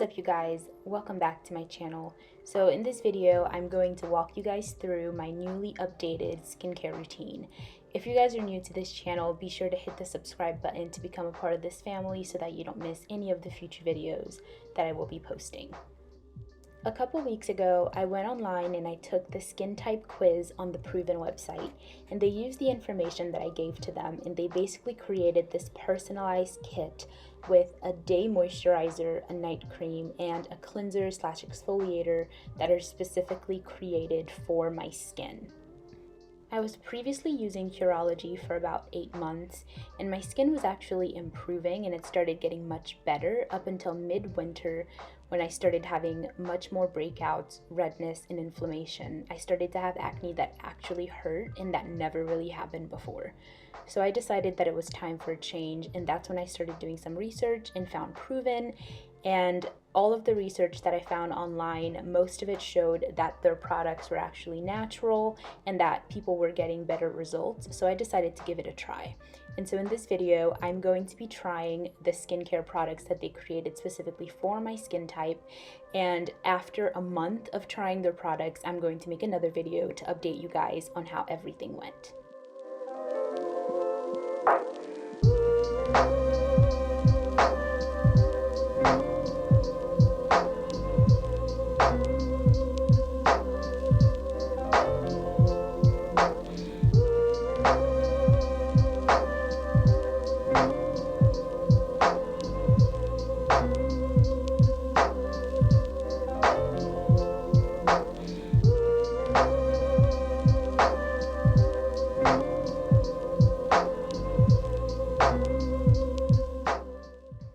What's up, you guys? Welcome back to my channel. So in this video, I'm going to walk you guys through my newly updated skincare routine. If you guys are new to this channel, be sure to hit the subscribe button to become a part of this family so that you don't miss any of the future videos that I will be posting. A couple weeks ago, I went online and I took the skin type quiz on the Proven website, and they used the information that I gave to them, and they basically created this personalized kit with a day moisturizer, a night cream, and a cleanser slash exfoliator that are specifically created for my skin. I was previously using Curology for about 8 months, and my skin was actually improving and it started getting much better up until midwinter when I started having much more breakouts, redness, and inflammation. I started to have acne that actually hurt, and that never really happened before. So I decided that it was time for a change, and that's when I started doing some research and found Proven. And all of the research that I found online, most of it showed that their products were actually natural and that people were getting better results. So I decided to give it a try. And so in this video, I'm going to be trying the skincare products that they created specifically for my skin type. And after a month of trying their products, I'm going to make another video to update you guys on how everything went.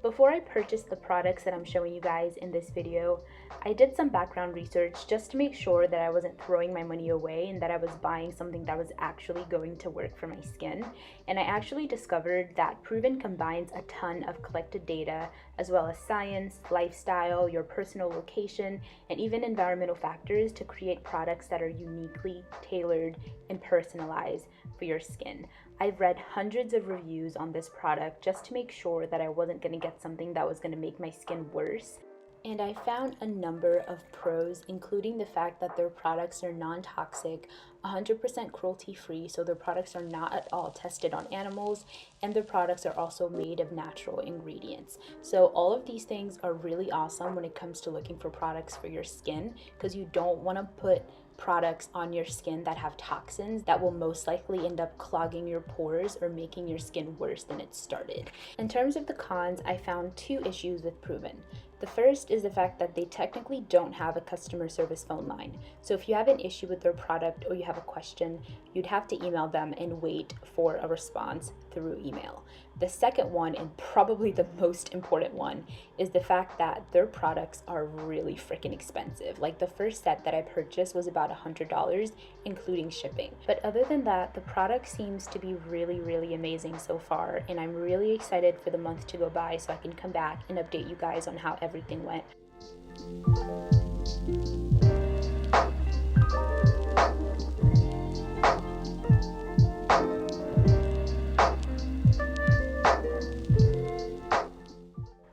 Before I purchased the products that I'm showing you guys in this video, I did some background research just to make sure that I wasn't throwing my money away and that I was buying something that was actually going to work for my skin. And I actually discovered that Proven combines a ton of collected data as well as science, lifestyle, your personal location, and even environmental factors to create products that are uniquely tailored and personalized for your skin. I've read hundreds of reviews on this product just to make sure that I wasn't going to get something that was going to make my skin worse. And I found a number of pros, including the fact that their products are non-toxic, 100% cruelty-free, so their products are not at all tested on animals, and their products are also made of natural ingredients. So all of these things are really awesome when it comes to looking for products for your skin, because you don't want to put products on your skin that have toxins that will most likely end up clogging your pores or making your skin worse than it started. In terms of the cons, I found 2 issues with Proven. The first is the fact that they technically don't have a customer service phone line. So if you have an issue with their product or you have a question, you'd have to email them and wait for a response through email. The second one, and probably the most important one, is the fact that their products are really freaking expensive. Like, the first set that I purchased was about $100, including shipping. But other than that, the product seems to be really amazing so far, and I'm really excited for the month to go by so I can come back and update you guys on how everything went.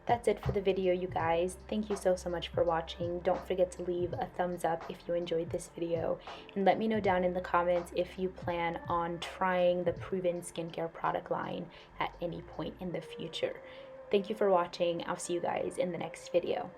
That's it for the video, you guys. Thank you so much for watching. Don't forget to leave a thumbs up if you enjoyed this video, and let me know down in the comments if you plan on trying the Proven skincare product line at any point in the future. Thank you for watching. I'll see you guys in the next video.